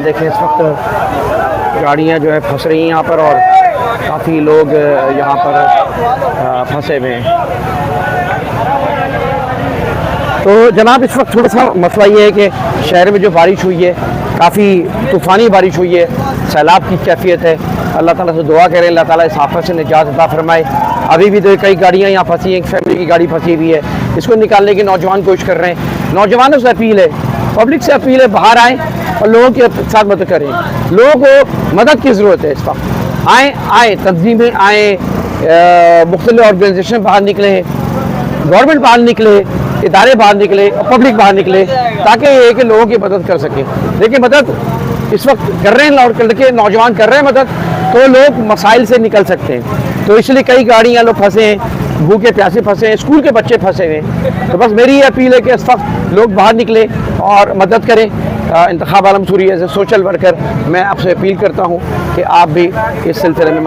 देखें इस वक्त गाड़ियाँ जो है फंस रही हैं यहाँ पर और काफ़ी लोग यहाँ पर फंसे हुए हैं। तो जनाब इस वक्त थोड़ा सा मसला ये है कि शहर में जो बारिश हुई है काफ़ी तूफ़ानी बारिश हुई है, सैलाब की कैफियत है। अल्लाह ताला से दुआ करें अल्लाह ताला इस आफत से निजात अता फरमाए। अभी भी तो कई गाड़ियाँ यहाँ फंसी हैं, एक फैमिली की गाड़ी फंसी हुई है, इसको निकालने की नौजवान कोशिश कर रहे हैं। नौजवानों से अपील है, पब्लिक से अपील है, बाहर आएँ और लोगों के साथ मदद करें। लोगों को मदद की ज़रूरत है इस वक्त। आए तंजीमें आए, मुख्तलिफ ऑर्गेनाइजेशन बाहर निकले, गवर्नमेंट बाहर निकले, इदारे बाहर निकले और पब्लिक बाहर निकले, ताकि ये कि लोगों की मदद कर सकें। देखिए मदद इस वक्त कर रहे हैं लड़के नौजवान कर रहे हैं मदद, तो लोग मसाइल से निकल सकते हैं। तो इसलिए कई गाड़ियाँ लोग फंसे हैं, भूखे प्यासे फंसे हैं, स्कूल के बच्चे फंसे हुए हैं। तो बस मेरी ये अपील है कि इस वक्त लोग बाहर निकले और मदद करें। Intekhab Alam Suri as a social worker मैं आपसे अपील करता हूँ कि आप भी इस सिलसिले में मदद